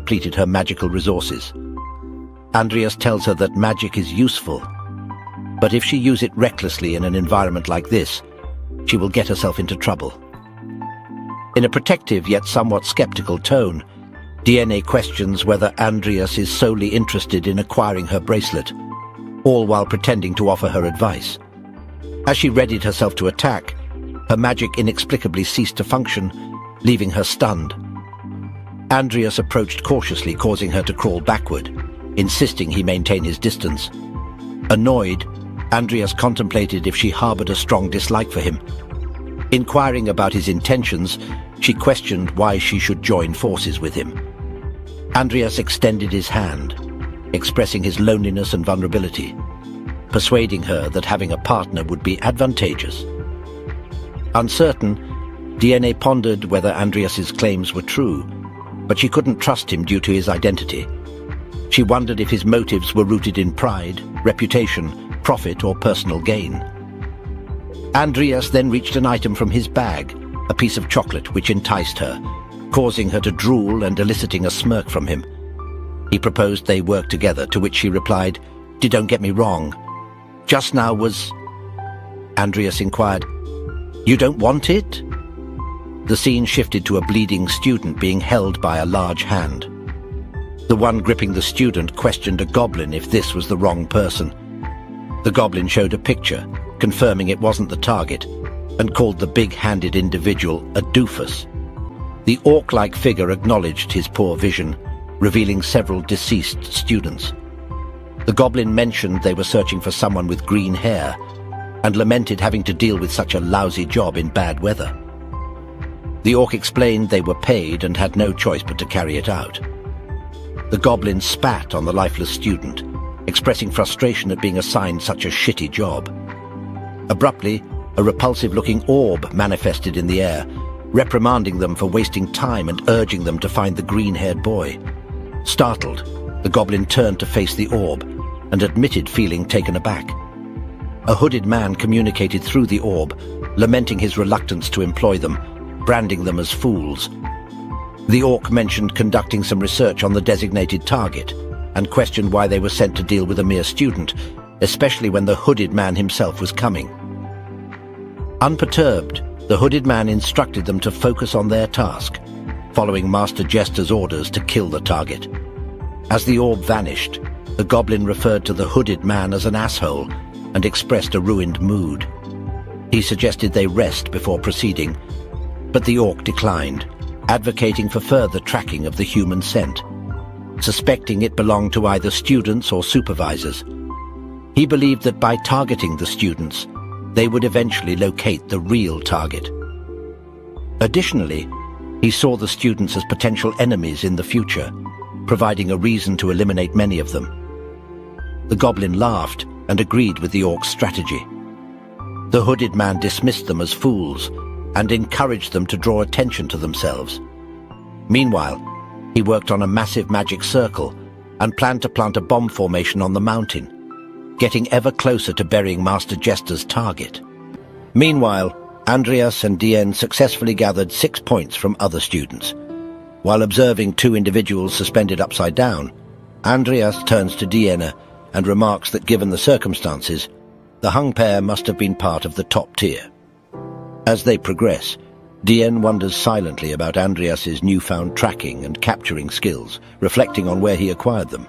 depleted her magical resources. Andreas tells her that magic is useful, but if she uses it recklessly in an environment like this, she will get herself into trouble. In a protective yet somewhat skeptical tone, DNA questions whether Andreas is solely interested in acquiring her bracelet, all while pretending to offer her advice. As she readied herself to attack, her magic inexplicably ceased to function, leaving her stunned. Andreas approached cautiously, causing her to crawl backward, insisting he maintain his distance. Annoyed, Andreas contemplated if she harbored a strong dislike for him. Inquiring about his intentions, she questioned why she should join forces with him. Andreas extended his hand, expressing his loneliness and vulnerability, persuading her that having a partner would be advantageous. Uncertain, DNA pondered whether Andreas's claims were true, but she couldn't trust him due to his identity. She wondered if his motives were rooted in pride, reputation, profit, or personal gain. Andreas then reached an item from his bag, a piece of chocolate which enticed her, causing her to drool and eliciting a smirk from him. He proposed they work together, to which she replied, "Don't get me wrong. Just now was..." Andreas inquired, "You don't want it?" The scene shifted to a bleeding student being held by a large hand. The one gripping the student questioned a goblin if this was the wrong person. The goblin showed a picture, confirming it wasn't the target, and called the big-handed individual a doofus. The orc-like figure acknowledged his poor vision, revealing several deceased students. The goblin mentioned they were searching for someone with green hair, and lamented having to deal with such a lousy job in bad weather. The orc explained they were paid and had no choice but to carry it out. The goblin spat on the lifeless student, expressing frustration at being assigned such a shitty job. Abruptly, a repulsive-looking orb manifested in the air, reprimanding them for wasting time and urging them to find the green-haired boy. Startled, the goblin turned to face the orb and admitted feeling taken aback. A hooded man communicated through the orb, lamenting his reluctance to employ them, branding them as fools. The orc mentioned conducting some research on the designated target and questioned why they were sent to deal with a mere student, especially when the hooded man himself was coming. Unperturbed, the hooded man instructed them to focus on their task, following Master Jester's orders to kill the target. As the orb vanished, the goblin referred to the hooded man as an asshole and expressed a ruined mood. He suggested they rest before proceeding, but the orc declined, advocating for further tracking of the human scent, suspecting it belonged to either students or supervisors. He believed that by targeting the students, they would eventually locate the real target. Additionally, he saw the students as potential enemies in the future, providing a reason to eliminate many of them. The goblin laughed and agreed with the orc's strategy. The hooded man dismissed them as fools and encouraged them to draw attention to themselves. Meanwhile, he worked on a massive magic circle and planned to plant a bomb formation on the mountain, getting ever closer to burying Master Jester's target. Meanwhile, Andreas and Dien successfully gathered 6 points from other students. While observing 2 individuals suspended upside down, Andreas turns to Diena and remarks that given the circumstances, the hung pair must have been part of the top tier. As they progress, Dien wonders silently about Andreas's newfound tracking and capturing skills, reflecting on where he acquired them.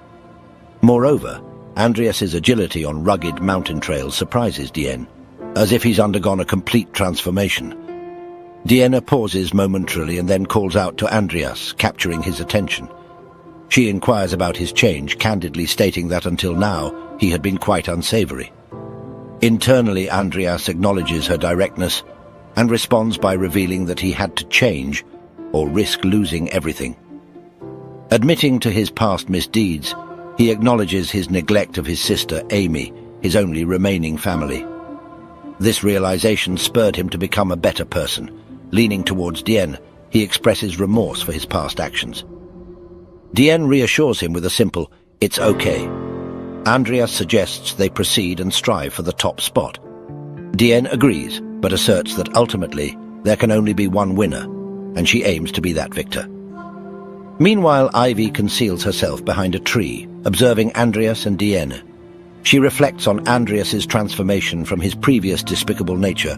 Moreover, Andreas's agility on rugged mountain trails surprises Dien, as if he's undergone a complete transformation. Diena pauses momentarily and then calls out to Andreas, capturing his attention. She inquires about his change, candidly stating that until now he had been quite unsavory. Internally, Andreas acknowledges her directness and responds by revealing that he had to change or risk losing everything. Admitting to his past misdeeds, he acknowledges his neglect of his sister, Amy, his only remaining family. This realization spurred him to become a better person. Leaning towards Dien, he expresses remorse for his past actions. Dien reassures him with a simple, "It's okay." Andreas suggests they proceed and strive for the top spot. Dien agrees, but asserts that ultimately there can only be one winner, and she aims to be that victor. Meanwhile, Ivy conceals herself behind a tree, observing Andreas and Diene. She reflects on Andreas's transformation from his previous despicable nature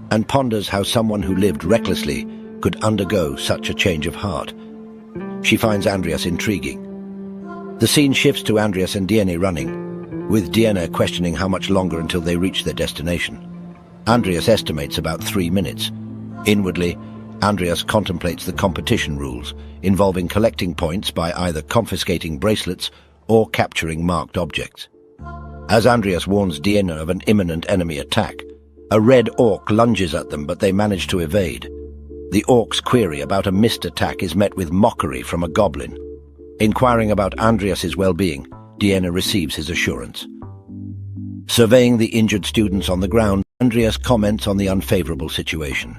and ponders how someone who lived recklessly could undergo such a change of heart. She finds Andreas intriguing. The scene shifts to Andreas and Diene running, with Diene questioning how much longer until they reach their destination. Andreas estimates about 3 minutes. Inwardly, Andreas contemplates the competition rules, involving collecting points by either confiscating bracelets or capturing marked objects. As Andreas warns Diene of an imminent enemy attack, a red orc lunges at them, but they manage to evade. The orc's query about a missed attack is met with mockery from a goblin. Inquiring about Andreas's well-being, Diene receives his assurance. Surveying the injured students on the ground, Andreas comments on the unfavorable situation.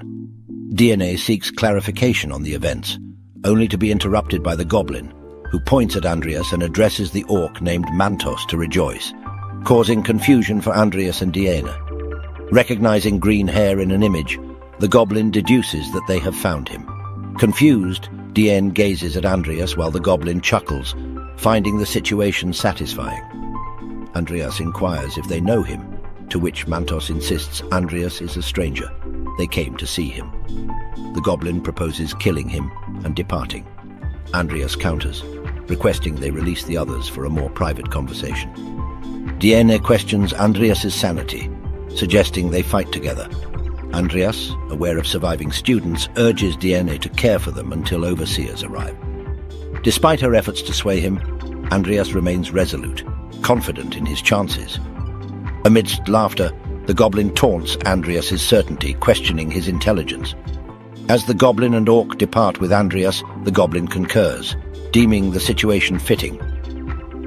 Diene seeks clarification on the events, only to be interrupted by the goblin, who points at Andreas and addresses the orc named Mantos to rejoice, causing confusion for Andreas and Diene. Recognizing green hair in an image, the goblin deduces that they have found him. Confused, Diene gazes at Andreas while the goblin chuckles, finding the situation satisfying. Andreas inquires if they know him, to which Mantos insists Andreas is a stranger. They came to see him. The goblin proposes killing him and departing. Andreas counters, requesting they release the others for a more private conversation. Diene questions Andreas's sanity, suggesting they fight together. Andreas, aware of surviving students, urges Diene to care for them until overseers arrive. Despite her efforts to sway him, Andreas remains resolute, confident in his chances. Amidst laughter, the goblin taunts Andreas's certainty, questioning his intelligence. As the goblin and orc depart with Andreas, the goblin concurs, deeming the situation fitting.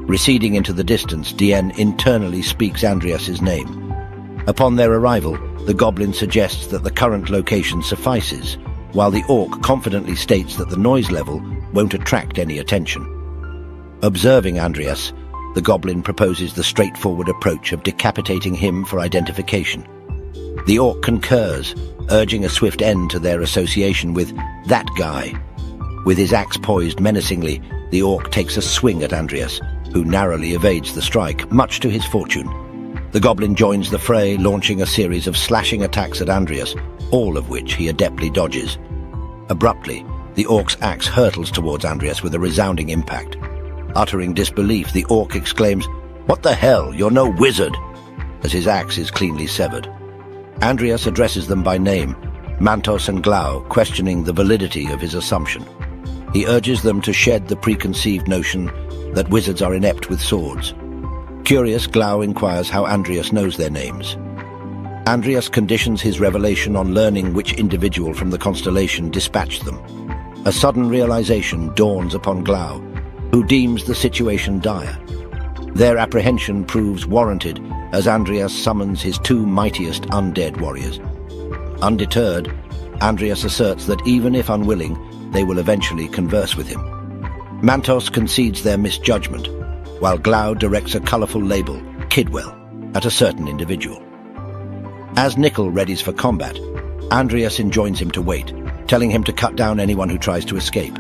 Receding into the distance, Diene internally speaks Andreas's name. Upon their arrival, the goblin suggests that the current location suffices, while the orc confidently states that the noise level won't attract any attention. Observing Andreas, the goblin proposes the straightforward approach of decapitating him for identification. The orc concurs, urging a swift end to their association with that guy. With his axe poised menacingly, the orc takes a swing at Andreas, who narrowly evades the strike, much to his fortune. The goblin joins the fray, launching a series of slashing attacks at Andreas, all of which he adeptly dodges. Abruptly, the orc's axe hurtles towards Andreas with a resounding impact. Uttering disbelief, the orc exclaims, "What the hell, you're no wizard!" as his axe is cleanly severed. Andreas addresses them by name, Mantos and Glau, questioning the validity of his assumption. He urges them to shed the preconceived notion that wizards are inept with swords. Curious, Glau inquires how Andreas knows their names. Andreas conditions his revelation on learning which individual from the constellation dispatched them. A sudden realization dawns upon Glau, who deems the situation dire. Their apprehension proves warranted as Andreas summons his 2 mightiest undead warriors. Undeterred, Andreas asserts that even if unwilling, they will eventually converse with him. Mantos concedes their misjudgment, while Glau directs a colorful label, Kidwell, at a certain individual. As Nickel readies for combat, Andreas enjoins him to wait, telling him to cut down anyone who tries to escape.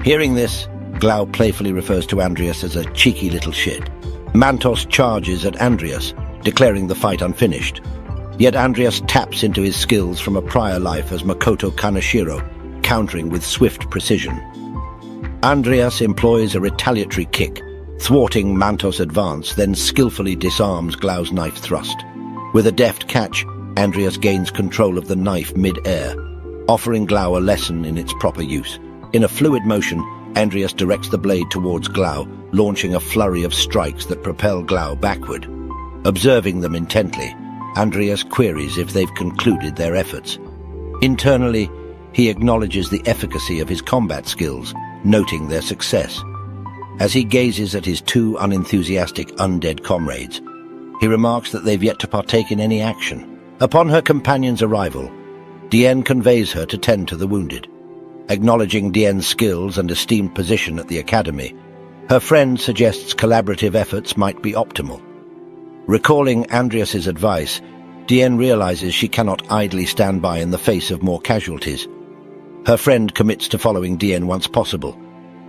Hearing this, Glau playfully refers to Andreas as a cheeky little shit. Mantos charges at Andreas, declaring the fight unfinished. Yet Andreas taps into his skills from a prior life as Makoto Kaneshiro, countering with swift precision. Andreas employs a retaliatory kick, thwarting Mantos' advance, then skillfully disarms Glau's knife thrust. With a deft catch, Andreas gains control of the knife mid-air, offering Glau a lesson in its proper use. In a fluid motion, Andreas directs the blade towards Glau, launching a flurry of strikes that propel Glau backward. Observing them intently, Andreas queries if they've concluded their efforts. Internally, he acknowledges the efficacy of his combat skills, noting their success. As he gazes at his 2 unenthusiastic undead comrades, he remarks that they've yet to partake in any action. Upon her companion's arrival, Diene conveys her to tend to the wounded. Acknowledging Dienne's skills and esteemed position at the academy, her friend suggests collaborative efforts might be optimal. Recalling Andreas's advice, Diene realizes she cannot idly stand by in the face of more casualties. Her friend commits to following Diene once possible,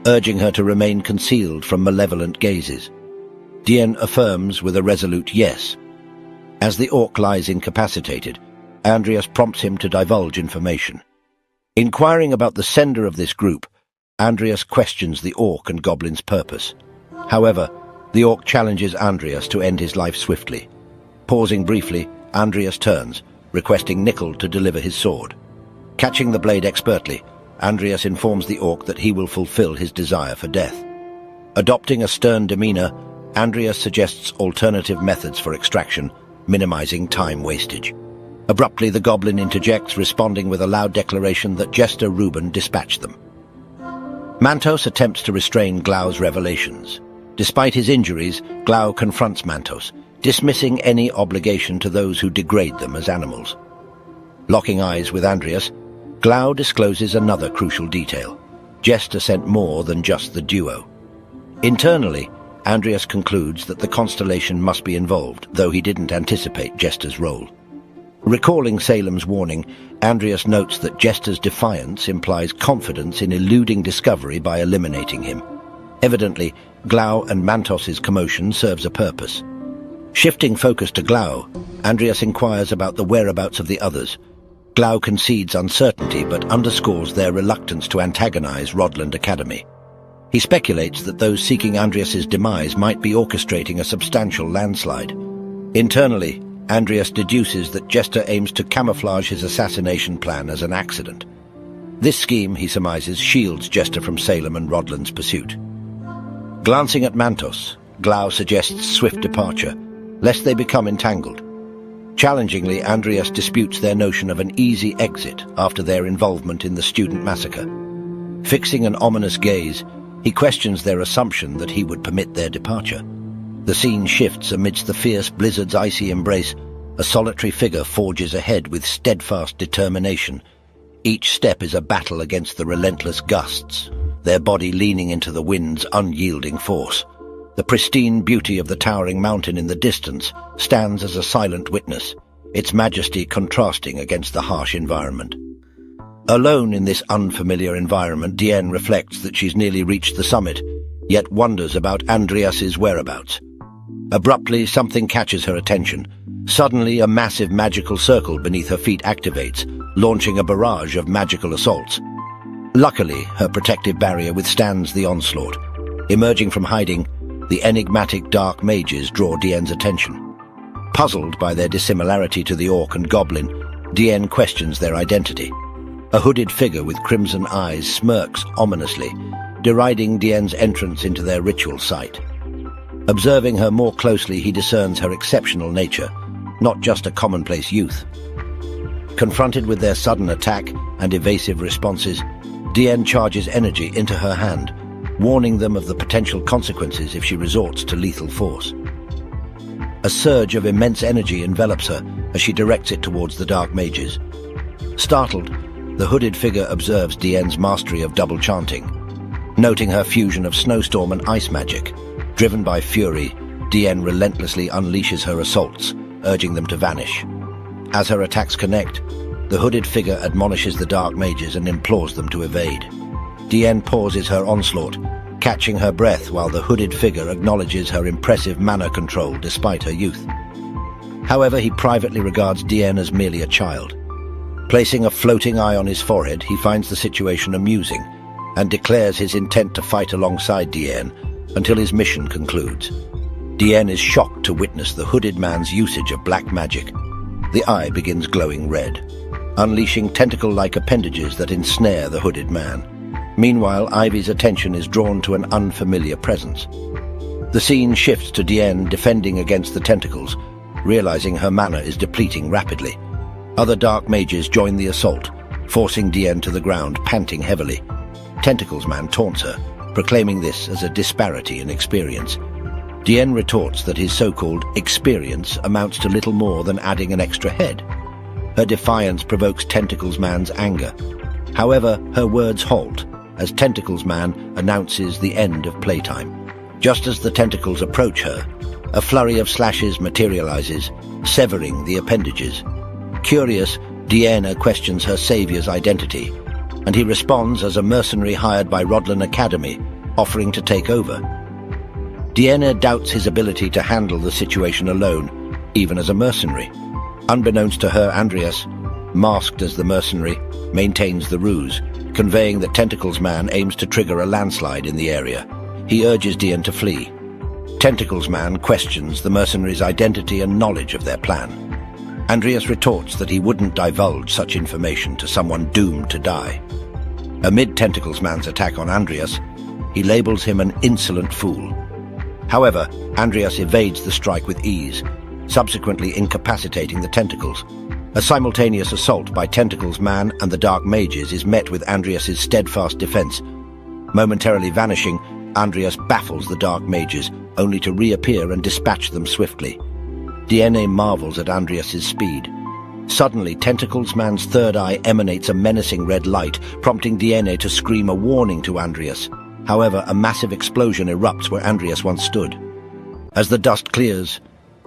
urging her to remain concealed from malevolent gazes. Diene affirms with a resolute yes. As the orc lies incapacitated, Andreas prompts him to divulge information. Inquiring about the sender of this group, Andreas questions the orc and goblin's purpose. However, the orc challenges Andreas to end his life swiftly. Pausing briefly, Andreas turns, requesting Nickel to deliver his sword. Catching the blade expertly, Andreas informs the orc that he will fulfill his desire for death. Adopting a stern demeanor, Andreas suggests alternative methods for extraction, minimizing time wastage. Abruptly, the goblin interjects, responding with a loud declaration that Jester Reuben dispatched them. Mantos attempts to restrain Glau's revelations. Despite his injuries, Glau confronts Mantos, dismissing any obligation to those who degrade them as animals. Locking eyes with Andreas, Glau discloses another crucial detail. Jester sent more than just the duo. Internally, Andreas concludes that the constellation must be involved, though he didn't anticipate Jester's role. Recalling Salem's warning, Andreas notes that Jester's defiance implies confidence in eluding discovery by eliminating him. Evidently, Glau and Mantos's commotion serves a purpose. Shifting focus to Glau, Andreas inquires about the whereabouts of the others. Glau concedes uncertainty but underscores their reluctance to antagonize Rodland Academy. He speculates that those seeking Andreas's demise might be orchestrating a substantial landslide. Internally, Andreas deduces that Jester aims to camouflage his assassination plan as an accident. This scheme, he surmises, shields Jester from Salem and Rodland's pursuit. Glancing at Mantos, Glau suggests swift departure, lest they become entangled. Challengingly, Andreas disputes their notion of an easy exit after their involvement in the student massacre. Fixing an ominous gaze, he questions their assumption that he would permit their departure. The scene shifts amidst the fierce blizzard's icy embrace. A solitary figure forges ahead with steadfast determination. Each step is a battle against the relentless gusts, their body leaning into the wind's unyielding force. The pristine beauty of the towering mountain in the distance stands as a silent witness, its majesty contrasting against the harsh environment. Alone in this unfamiliar environment, Diene reflects that she's nearly reached the summit, yet wonders about Andreas's whereabouts. Abruptly, something catches her attention. Suddenly, a massive magical circle beneath her feet activates, launching a barrage of magical assaults. Luckily, her protective barrier withstands the onslaught. Emerging from hiding, the enigmatic dark mages draw Dienne's attention. Puzzled by their dissimilarity to the orc and goblin, Diene questions their identity. A hooded figure with crimson eyes smirks ominously, deriding Dienne's entrance into their ritual site. Observing her more closely, he discerns her exceptional nature, not just a commonplace youth. Confronted with their sudden attack and evasive responses, Diene charges energy into her hand, warning them of the potential consequences if she resorts to lethal force. A surge of immense energy envelops her as she directs it towards the dark mages. Startled, the hooded figure observes Dienne's mastery of double chanting. Noting her fusion of snowstorm and ice magic, driven by fury, Diene relentlessly unleashes her assaults, urging them to vanish. As her attacks connect, the hooded figure admonishes the dark mages and implores them to evade. Diene pauses her onslaught, catching her breath while the hooded figure acknowledges her impressive mana control despite her youth. However, he privately regards Diene as merely a child. Placing a floating eye on his forehead, he finds the situation amusing and declares his intent to fight alongside Diene until his mission concludes. Diene is shocked to witness the hooded man's usage of black magic. The eye begins glowing red, unleashing tentacle-like appendages that ensnare the hooded man. Meanwhile, Ivy's attention is drawn to an unfamiliar presence. The scene shifts to Diene defending against the tentacles, realizing her mana is depleting rapidly. Other dark mages join the assault, forcing Diene to the ground, panting heavily. Tentacles Man taunts her, proclaiming this as a disparity in experience. Diene retorts that his so-called experience amounts to little more than adding an extra head. Her defiance provokes Tentacles Man's anger. However, her words halt as Tentacles Man announces the end of playtime. Just as the tentacles approach her, a flurry of slashes materializes, severing the appendages. Curious, Diene questions her savior's identity, and he responds as a mercenary hired by Rodland Academy offering to take over. Diene doubts his ability to handle the situation alone, even as a mercenary. Unbeknownst to her, Andreas, masked as the mercenary, maintains the ruse, conveying that Tentacles Man aims to trigger a landslide in the area. He urges Diene to flee. Tentacles Man questions the mercenary's identity and knowledge of their plan. Andreas retorts that he wouldn't divulge such information to someone doomed to die. Amid Tentacles Man's attack on Andreas, he labels him an insolent fool. However, Andreas evades the strike with ease, subsequently incapacitating the tentacles. A simultaneous assault by Tentacles Man and the Dark Mages is met with Andreas's steadfast defense. Momentarily vanishing, Andreas baffles the Dark Mages, only to reappear and dispatch them swiftly. Diene marvels at Andreas's speed. Suddenly, Tentacles Man's third eye emanates a menacing red light, prompting Diene to scream a warning to Andreas. However, a massive explosion erupts where Andreas once stood. As the dust clears,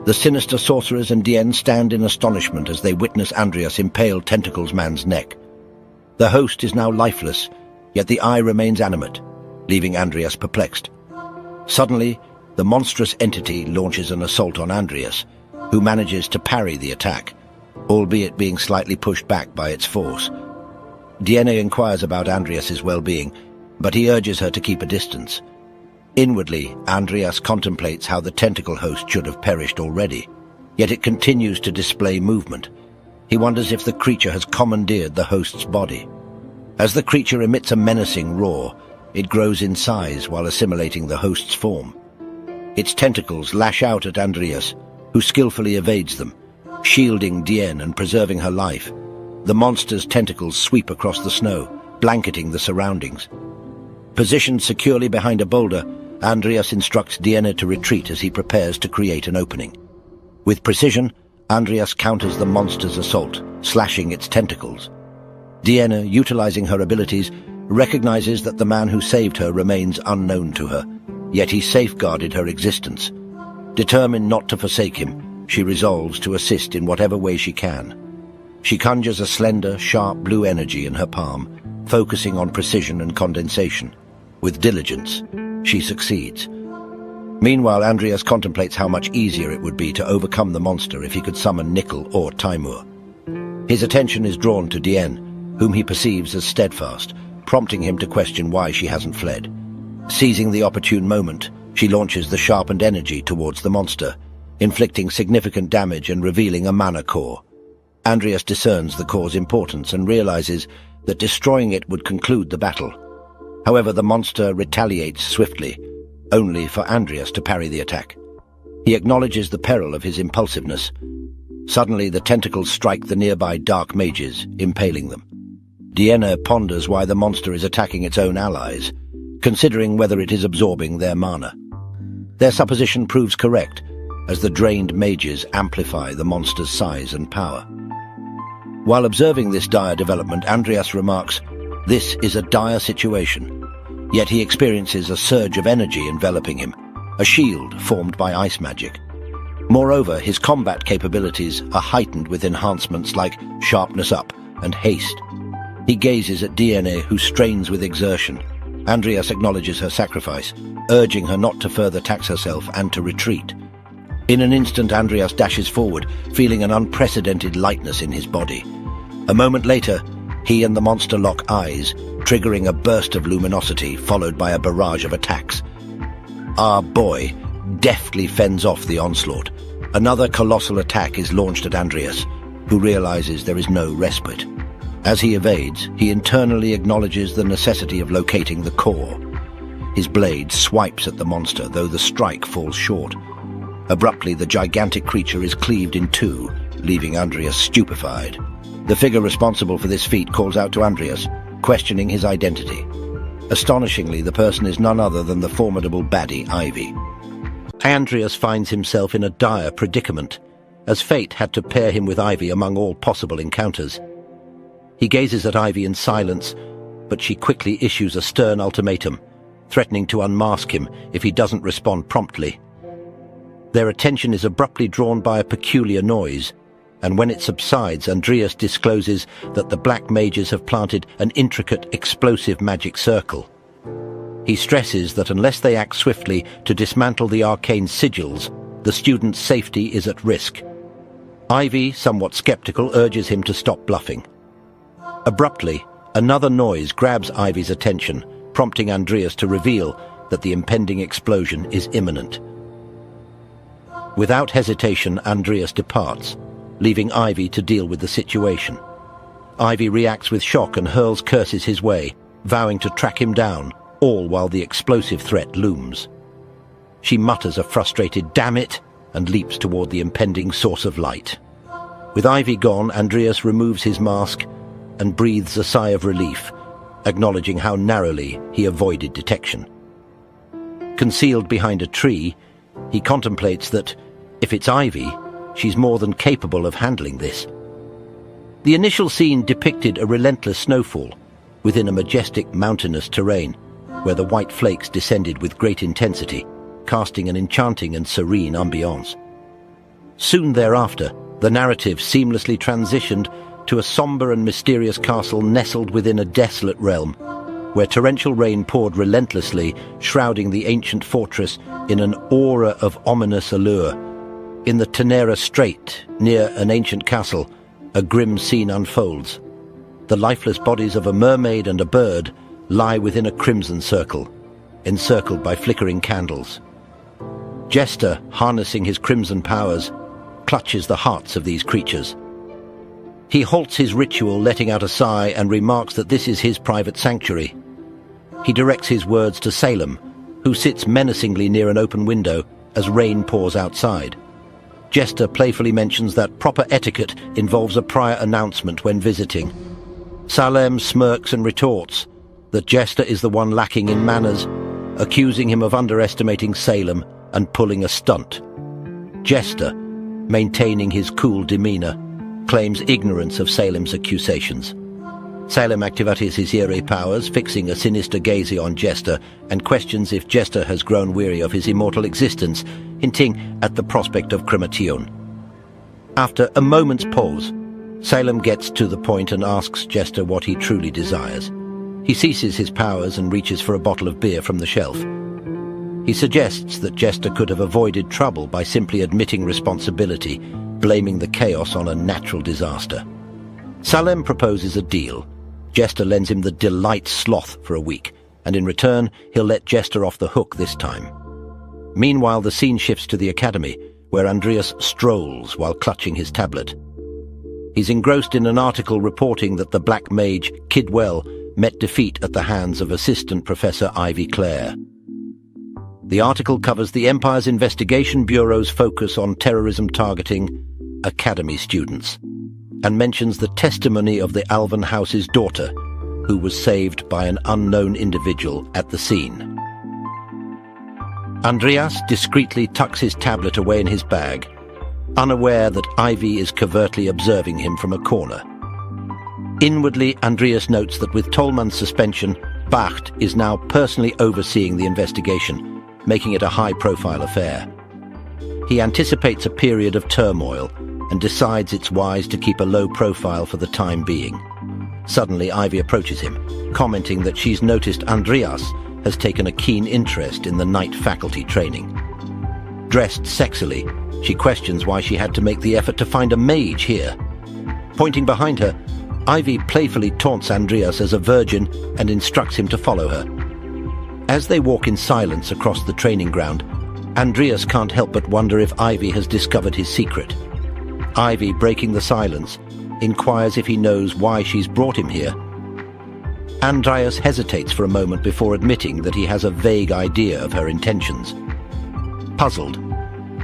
the sinister sorcerers and Diene stand in astonishment as they witness Andreas impale Tentacles Man's neck. The host is now lifeless, yet the eye remains animate, leaving Andreas perplexed. Suddenly, the monstrous entity launches an assault on Andreas, who manages to parry the attack, albeit being slightly pushed back by its force. Diene inquires about Andreas's well-being, but he urges her to keep a distance. Inwardly, Andreas contemplates how the tentacle host should have perished already, yet it continues to display movement. He wonders if the creature has commandeered the host's body. As the creature emits a menacing roar, it grows in size while assimilating the host's form. Its tentacles lash out at Andreas, who skillfully evades them, shielding Diene and preserving her life. The monster's tentacles sweep across the snow, blanketing the surroundings. Positioned securely behind a boulder, Andreas instructs Diene to retreat as he prepares to create an opening. With precision, Andreas counters the monster's assault, slashing its tentacles. Diene, utilizing her abilities, recognizes that the man who saved her remains unknown to her, yet he safeguarded her existence. Determined not to forsake him, she resolves to assist in whatever way she can. She conjures a slender, sharp blue energy in her palm, focusing on precision and condensation. With diligence, she succeeds. Meanwhile, Andreas contemplates how much easier it would be to overcome the monster if he could summon Nickel or Timur. His attention is drawn to Diene, whom he perceives as steadfast, prompting him to question why she hasn't fled. Seizing the opportune moment, she launches the sharpened energy towards the monster, inflicting significant damage and revealing a mana core. Andreas discerns the core's importance and realizes that destroying it would conclude the battle. However, the monster retaliates swiftly, only for Andreas to parry the attack. He acknowledges the peril of his impulsiveness. Suddenly, the tentacles strike the nearby Dark Mages, impaling them. Diene ponders why the monster is attacking its own allies, considering whether it is absorbing their mana. Their supposition proves correct, as the drained mages amplify the monster's size and power. While observing this dire development, Andreas remarks, "This is a dire situation." Yet he experiences a surge of energy enveloping him, a shield formed by ice magic. Moreover, his combat capabilities are heightened with enhancements like sharpness up and haste. He gazes at Diene, who strains with exertion. Andreas acknowledges her sacrifice, urging her not to further tax herself and to retreat. In an instant, Andreas dashes forward, feeling an unprecedented lightness in his body. A moment later, he and the monster lock eyes, triggering a burst of luminosity followed by a barrage of attacks. Our boy deftly fends off the onslaught. Another colossal attack is launched at Andreas, who realizes there is no respite. As he evades, he internally acknowledges the necessity of locating the core. His blade swipes at the monster, though the strike falls short. Abruptly, the gigantic creature is cleaved in two, leaving Andreas stupefied. The figure responsible for this feat calls out to Andreas, questioning his identity. Astonishingly, the person is none other than the formidable baddie Ivy. Andreas finds himself in a dire predicament, as fate had to pair him with Ivy among all possible encounters. He gazes at Ivy in silence, but she quickly issues a stern ultimatum, threatening to unmask him if he doesn't respond promptly. Their attention is abruptly drawn by a peculiar noise, and when it subsides, Andreas discloses that the Black Mages have planted an intricate, explosive magic circle. He stresses that unless they act swiftly to dismantle the arcane sigils, the student's safety is at risk. Ivy, somewhat skeptical, urges him to stop bluffing. Abruptly, another noise grabs Ivy's attention, prompting Andreas to reveal that the impending explosion is imminent. Without hesitation, Andreas departs, leaving Ivy to deal with the situation. Ivy reacts with shock and hurls curses his way, vowing to track him down, all while the explosive threat looms. She mutters a frustrated "damn it" and leaps toward the impending source of light. With Ivy gone, Andreas removes his mask and breathes a sigh of relief, acknowledging how narrowly he avoided detection. Concealed behind a tree, he contemplates that, if it's Ivy, she's more than capable of handling this. The initial scene depicted a relentless snowfall within a majestic mountainous terrain where the white flakes descended with great intensity, casting an enchanting and serene ambiance. Soon thereafter, the narrative seamlessly transitioned to a somber and mysterious castle nestled within a desolate realm, where torrential rain poured relentlessly, shrouding the ancient fortress in an aura of ominous allure. In the Tenera Strait, near an ancient castle, a grim scene unfolds. The lifeless bodies of a mermaid and a bird lie within a crimson circle, encircled by flickering candles. Jester, harnessing his crimson powers, clutches the hearts of these creatures. He halts his ritual, letting out a sigh, and remarks that this is his private sanctuary. He directs his words to Salem, who sits menacingly near an open window as rain pours outside. Jester playfully mentions that proper etiquette involves a prior announcement when visiting. Salem smirks and retorts that Jester is the one lacking in manners, accusing him of underestimating Salem and pulling a stunt. Jester, maintaining his cool demeanor, claims ignorance of Salem's accusations. Salem activates his eerie powers, fixing a sinister gaze on Jester, and questions if Jester has grown weary of his immortal existence, hinting at the prospect of cremation. After a moment's pause, Salem gets to the point and asks Jester what he truly desires. He ceases his powers and reaches for a bottle of beer from the shelf. He suggests that Jester could have avoided trouble by simply admitting responsibility, blaming the chaos on a natural disaster. Salem proposes a deal. Jester lends him the Delight Sloth for a week, and in return, he'll let Jester off the hook this time. Meanwhile, the scene shifts to the academy, where Andreas strolls while clutching his tablet. He's engrossed in an article reporting that the black mage, Kidwell, met defeat at the hands of Assistant Professor Ivy Clare. The article covers the Empire's Investigation Bureau's focus on terrorism targeting Academy students, and mentions the testimony of the Alvan House's daughter, who was saved by an unknown individual at the scene. Andreas discreetly tucks his tablet away in his bag, unaware that Ivy is covertly observing him from a corner. Inwardly, Andreas notes that with Tolman's suspension, Bacht is now personally overseeing the investigation, making it a high-profile affair. He anticipates a period of turmoil and decides it's wise to keep a low profile for the time being. Suddenly, Ivy approaches him, commenting that she's noticed Andreas has taken a keen interest in the night faculty training. Dressed sexily, she questions why she had to make the effort to find a mage here. Pointing behind her, Ivy playfully taunts Andreas as a virgin and instructs him to follow her. As they walk in silence across the training ground, Andreas can't help but wonder if Ivy has discovered his secret. Ivy, breaking the silence, inquires if he knows why she's brought him here. Andreas hesitates for a moment before admitting that he has a vague idea of her intentions. Puzzled,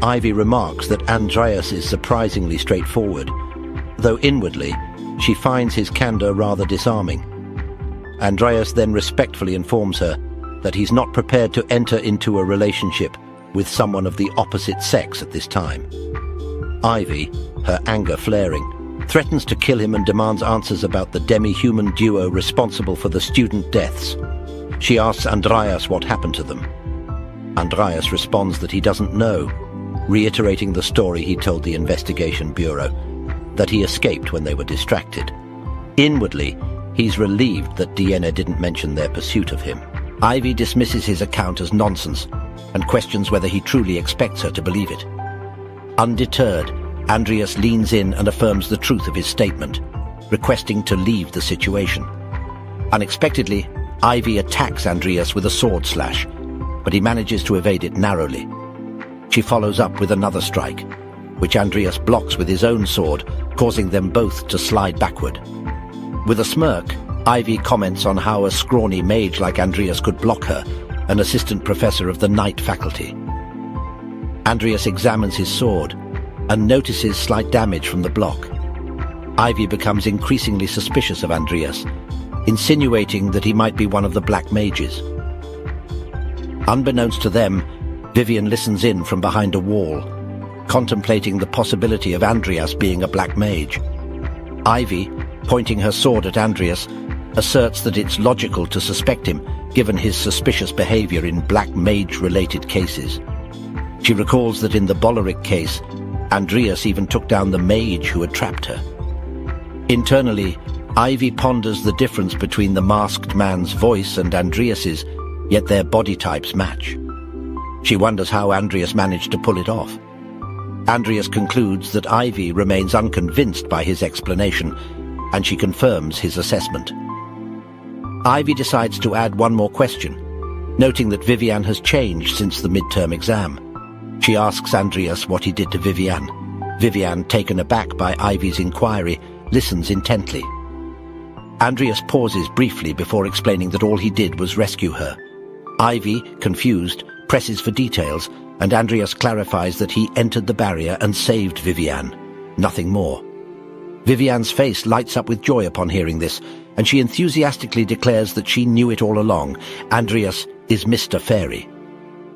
Ivy remarks that Andreas is surprisingly straightforward, though inwardly she finds his candor rather disarming. Andreas then respectfully informs her that he's not prepared to enter into a relationship with someone of the opposite sex at this time. Ivy, her anger flaring, threatens to kill him and demands answers about the demi-human duo responsible for the student deaths. She asks Andreas what happened to them. Andreas responds that he doesn't know, reiterating the story he told the Investigation Bureau, that he escaped when they were distracted. Inwardly, he's relieved that Diana didn't mention their pursuit of him. Ivy dismisses his account as nonsense and questions whether he truly expects her to believe it. Undeterred, Andreas leans in and affirms the truth of his statement, requesting to leave the situation. Unexpectedly, Ivy attacks Andreas with a sword slash, but he manages to evade it narrowly. She follows up with another strike, which Andreas blocks with his own sword, causing them both to slide backward. With a smirk, Ivy comments on how a scrawny mage like Andreas could block her, an assistant professor of the Night faculty. Andreas examines his sword and notices slight damage from the block. Ivy becomes increasingly suspicious of Andreas, insinuating that he might be one of the black mages. Unbeknownst to them, Vivian listens in from behind a wall, contemplating the possibility of Andreas being a black mage. Ivy, pointing her sword at Andreas, asserts that it's logical to suspect him given his suspicious behavior in black mage-related cases. She recalls that in the Boleric case, Andreas even took down the mage who had trapped her. Internally, Ivy ponders the difference between the masked man's voice and Andreas's, yet their body types match. She wonders how Andreas managed to pull it off. Andreas concludes that Ivy remains unconvinced by his explanation, and she confirms his assessment. Ivy decides to add one more question, noting that Vivian has changed since the midterm exam. She asks Andreas what he did to Vivian. Vivian, taken aback by Ivy's inquiry, listens intently. Andreas pauses briefly before explaining that all he did was rescue her. Ivy, confused, presses for details, and Andreas clarifies that he entered the barrier and saved Vivian. Nothing more. Vivian's face lights up with joy upon hearing this, and she enthusiastically declares that she knew it all along. Andreas is Mr. Fairy.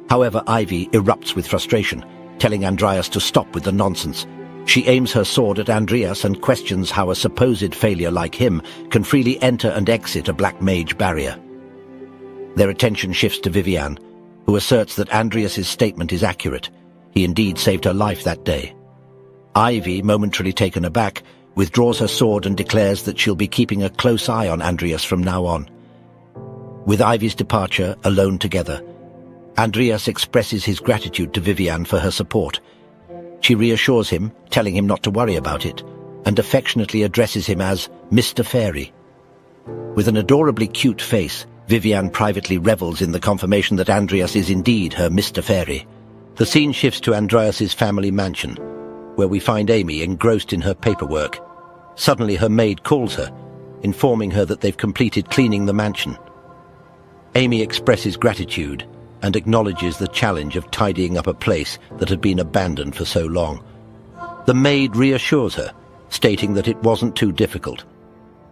However, Ivy erupts with frustration, telling Andreas to stop with the nonsense. She aims her sword at Andreas and questions how a supposed failure like him can freely enter and exit a black mage barrier. Their attention shifts to Vivian, who asserts that Andreas's statement is accurate. He indeed saved her life that day. Ivy, momentarily taken aback, withdraws her sword and declares that she'll be keeping a close eye on Andreas from now on. With Ivy's departure, alone together, Andreas expresses his gratitude to Vivian for her support. She reassures him, telling him not to worry about it, and affectionately addresses him as Mr. Fairy. With an adorably cute face, Vivian privately revels in the confirmation that Andreas is indeed her Mr. Fairy. The scene shifts to Andreas's family mansion, where we find Amy engrossed in her paperwork. Suddenly her maid calls her, informing her that they've completed cleaning the mansion. Amy expresses gratitude and acknowledges the challenge of tidying up a place that had been abandoned for so long. The maid reassures her, stating that it wasn't too difficult.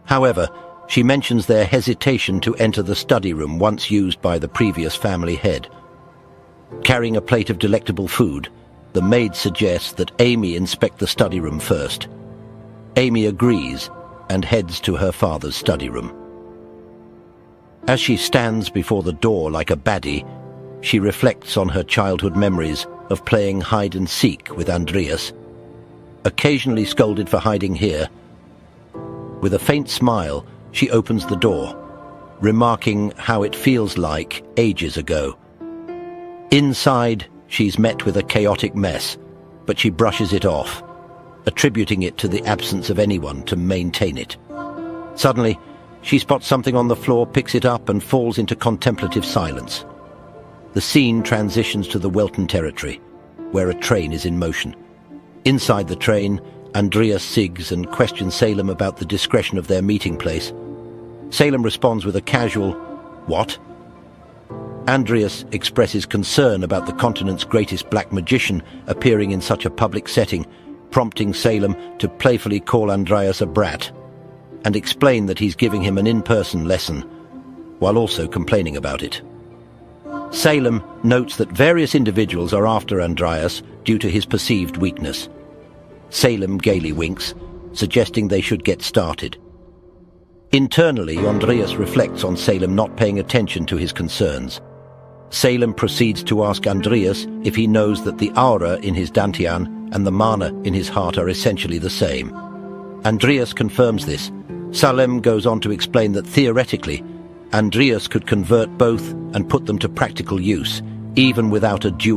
However, she mentions their hesitation to enter the study room once used by the previous family head. Carrying a plate of delectable food, the maid suggests that Amy inspect the study room first. Amy agrees and heads to her father's study room. As she stands before the door like a baddie, she reflects on her childhood memories of playing hide-and-seek with Andreas, occasionally scolded for hiding here. With a faint smile, she opens the door, remarking how it feels like ages ago. Inside, she's met with a chaotic mess, but she brushes it off, attributing it to the absence of anyone to maintain it. Suddenly, she spots something on the floor, picks it up, and falls into contemplative silence. The scene transitions to the Welton territory, where a train is in motion. Inside the train, Andreas sigs and questions Salem about the discretion of their meeting place. Salem responds with a casual, "What?" Andreas expresses concern about the continent's greatest black magician appearing in such a public setting, prompting Salem to playfully call Andreas a brat and explain that he's giving him an in-person lesson, while also complaining about it. Salem notes that various individuals are after Andreas due to his perceived weakness. Salem gaily winks, suggesting they should get started. Internally, Andreas reflects on Salem not paying attention to his concerns. Salem proceeds to ask Andreas if he knows that the aura in his dantian and the mana in his heart are essentially the same. Andreas confirms this. Salem goes on to explain that theoretically, Andreas could convert both and put them to practical use, even without a dual